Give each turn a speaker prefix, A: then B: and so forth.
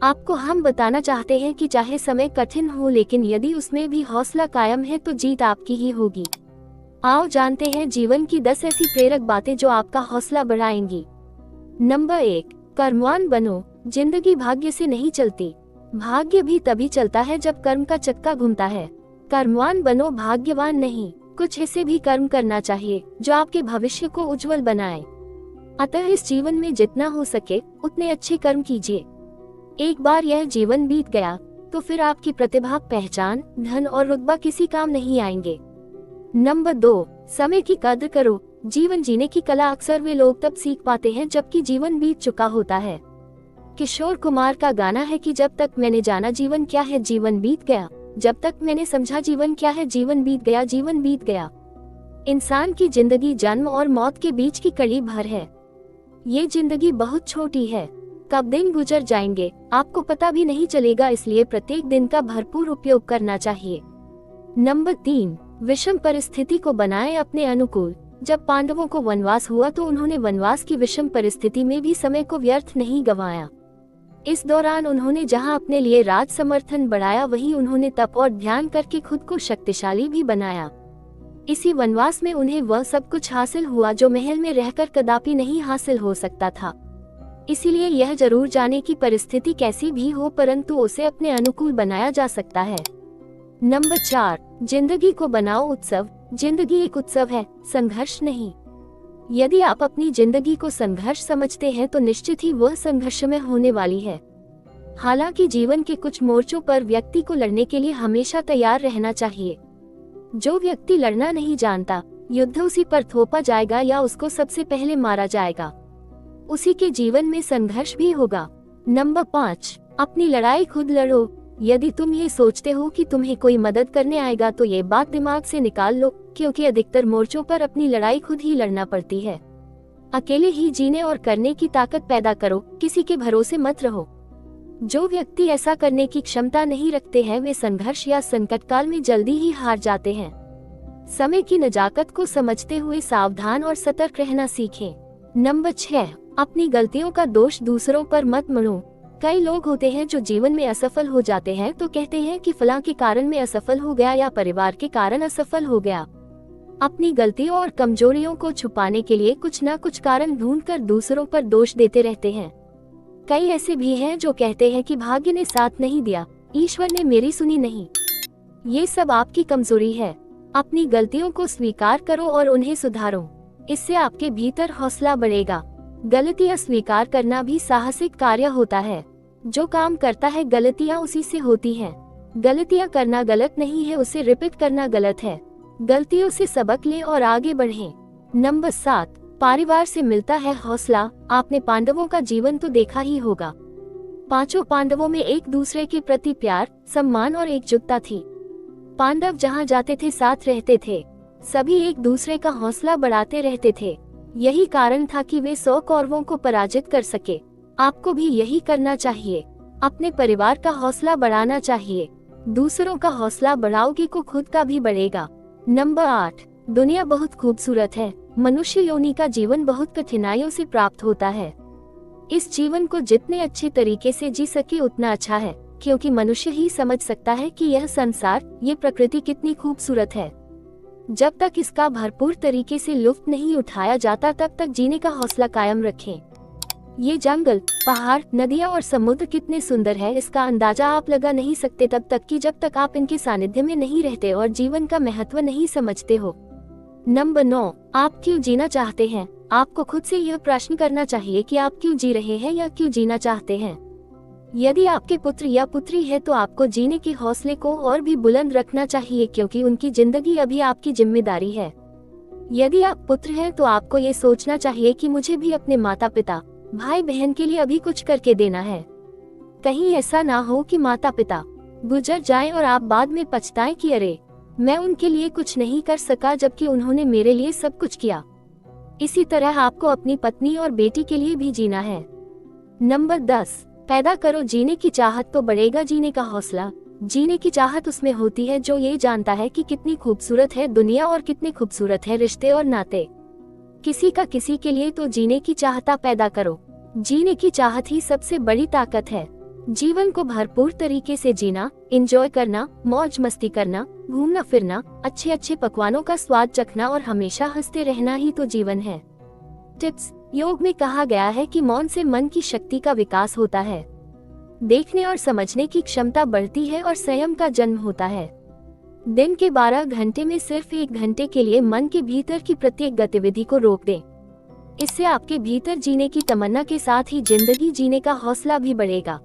A: आपको हम बताना चाहते हैं कि चाहे समय कठिन हो, लेकिन यदि उसमें भी हौसला कायम है तो जीत आपकी ही होगी। आओ जानते हैं जीवन की 10 ऐसी प्रेरक बातें जो आपका हौसला बढ़ाएंगी। नंबर 1, कर्मवान बनो। जिंदगी भाग्य से नहीं चलती, भाग्य भी तभी चलता है जब कर्म का चक्का घूमता है। कर्मवान बनो, भाग्यवान नहीं। कुछ ऐसे भी कर्म करना चाहिए जो आपके भविष्य को उज्जवल बनाए। अतः इस जीवन में जितना हो सके उतने अच्छे कर्म कीजिए। एक बार यह जीवन बीत गया तो फिर आपकी प्रतिभा, पहचान, धन और रुतबा किसी काम नहीं आएंगे। नंबर 2, समय की कद्र करो। जीवन जीने की कला अक्सर वे लोग तब सीख पाते हैं जबकि जीवन बीत चुका होता है। किशोर कुमार का गाना है कि जब तक मैंने जाना जीवन क्या है, जीवन बीत गया। जब तक मैंने समझा जीवन क्या है, जीवन बीत गया, जीवन बीत गया। इंसान की जिंदगी जन्म और मौत के बीच की कड़ी भर है। ये जिंदगी बहुत छोटी है, कब दिन गुजर जाएंगे आपको पता भी नहीं चलेगा, इसलिए प्रत्येक दिन का भरपूर उपयोग करना चाहिए। नंबर 3, विषम परिस्थिति को बनाए अपने अनुकूल। जब पांडवों को वनवास हुआ तो उन्होंने वनवास की विषम परिस्थिति में भी समय को व्यर्थ नहीं गंवाया। इस दौरान उन्होंने जहां अपने लिए राज समर्थन बढ़ाया, वहीं उन्होंने तप और ध्यान करके खुद को शक्तिशाली भी बनाया। इसी वनवास में उन्हें वह सब कुछ हासिल हुआ जो महल में रहकर कदापि नहीं हासिल हो सकता था। इसीलिए यह जरूर जाने की परिस्थिति कैसी भी हो, परंतु उसे अपने अनुकूल बनाया जा सकता है। नंबर 4, जिंदगी को बनाओ उत्सव। जिंदगी एक उत्सव है, संघर्ष नहीं। यदि आप अपनी जिंदगी को संघर्ष समझते हैं तो निश्चित ही वह संघर्ष में होने वाली है। हालांकि जीवन के कुछ मोर्चों पर व्यक्ति को लड़ने के लिए हमेशा तैयार रहना चाहिए। जो व्यक्ति लड़ना नहीं जानता, युद्ध उसी पर थोपा जाएगा या उसको सबसे पहले मारा जाएगा। उसी के जीवन में संघर्ष भी होगा। नंबर 5, अपनी लड़ाई खुद लड़ो। यदि तुम ये सोचते हो कि तुम्हें कोई मदद करने आएगा तो ये बात दिमाग से निकाल लो, क्योंकि अधिकतर मोर्चों पर अपनी लड़ाई खुद ही लड़ना पड़ती है। अकेले ही जीने और करने की ताकत पैदा करो, किसी के भरोसे मत रहो। जो व्यक्ति ऐसा करने की क्षमता नहीं रखते हैं वे संघर्ष या संकट काल में जल्दी ही हार जाते हैं। समय की नजाकत को समझते हुए सावधान और सतर्क रहना सीखें। नंबर 6, अपनी गलतियों का दोष दूसरों पर मत मढ़ो। कई लोग होते हैं जो जीवन में असफल हो जाते हैं तो कहते हैं कि फलां के कारण मैं असफल हो गया या परिवार के कारण असफल हो गया। अपनी गलतियों और कमजोरियों को छुपाने के लिए कुछ न कुछ कारण ढूंढकर दूसरों पर दोष देते रहते हैं। कई ऐसे भी हैं जो कहते हैं कि भाग्य ने साथ नहीं दिया, ईश्वर ने मेरी सुनी नहीं। ये सब आपकी कमजोरी है। अपनी गलतियों को स्वीकार करो और उन्हें सुधारो, इससे आपके भीतर हौसला बढ़ेगा। गलतियां स्वीकार करना भी साहसिक कार्य होता है। जो काम करता है गलतियां उसी से होती हैं। गलतियां करना गलत नहीं है, उसे रिपीट करना गलत है। गलतियों से सबक लें और आगे बढ़ें। नंबर 7, परिवार से मिलता है हौसला। आपने पांडवों का जीवन तो देखा ही होगा। पांचों पांडवों में एक दूसरे के प्रति प्यार, सम्मान और एकजुटता थी। पांडव जहां जाते थे साथ रहते थे, सभी एक दूसरे का हौसला बढ़ाते रहते थे। यही कारण था कि वे 100 कौरवों को पराजित कर सके। आपको भी यही करना चाहिए। अपने परिवार का हौसला बढ़ाना चाहिए। दूसरों का हौसला बढ़ाओगे को खुद का भी बढ़ेगा। नंबर 8, दुनिया बहुत खूबसूरत है। मनुष्य योनि का जीवन बहुत कठिनाइयों से प्राप्त होता है। इस जीवन को जितने अच्छे तरीके से जी सके उतना अच्छा है, क्योंकि मनुष्य ही समझ सकता है कि यह संसार, ये प्रकृति कितनी खूबसूरत है। जब तक इसका भरपूर तरीके से लुत्फ नहीं उठाया जाता तब तक जीने का हौसला कायम रखें। ये जंगल, पहाड़, नदियाँ और समुद्र कितने सुंदर है, इसका अंदाजा आप लगा नहीं सकते तब तक कि जब तक आप इनके सानिध्य में नहीं रहते और जीवन का महत्व नहीं समझते हो। नंबर 9, आप क्यों जीना चाहते हैं। आपको खुद से यह प्रश्न करना चाहिए कि आप क्यों जी रहे हैं या क्यों जीना चाहते हैं। यदि आपके पुत्र या पुत्री है तो आपको जीने के हौसले को और भी बुलंद रखना चाहिए, क्योंकि उनकी जिंदगी अभी आपकी जिम्मेदारी है। यदि आप पुत्र हैं तो आपको ये सोचना चाहिए कि मुझे भी अपने माता पिता, भाई बहन के लिए अभी कुछ करके देना है। कहीं ऐसा ना हो कि माता पिता गुजर जाएं और आप बाद में पछताएं कि अरे मैं उनके लिए कुछ नहीं कर सका जबकि उन्होंने मेरे लिए सब कुछ किया। इसी तरह आपको अपनी पत्नी और बेटी के लिए भी जीना है। नंबर 10, पैदा करो जीने की चाहत तो बढ़ेगा जीने का हौसला। जीने की चाहत उसमें होती है जो ये जानता है कि कितनी खूबसूरत है दुनिया और कितने खूबसूरत है रिश्ते और नाते। किसी का किसी के लिए तो जीने की चाहता पैदा करो। जीने की चाहत ही सबसे बड़ी ताकत है। जीवन को भरपूर तरीके से जीना, एंजॉय करना, मौज मस्ती करना, घूमना फिरना, अच्छे अच्छे पकवानों का स्वाद चखना और हमेशा हंसते रहना ही तो जीवन है। टिप्स। योग में कहा गया है कि मौन से मन की शक्ति का विकास होता है, देखने और समझने की क्षमता बढ़ती है और संयम का जन्म होता है। दिन के 12 घंटे में सिर्फ 1 घंटे के लिए मन के भीतर की प्रत्येक गतिविधि को रोक दें। इससे आपके भीतर जीने की तमन्ना के साथ ही जिंदगी जीने का हौसला भी बढ़ेगा।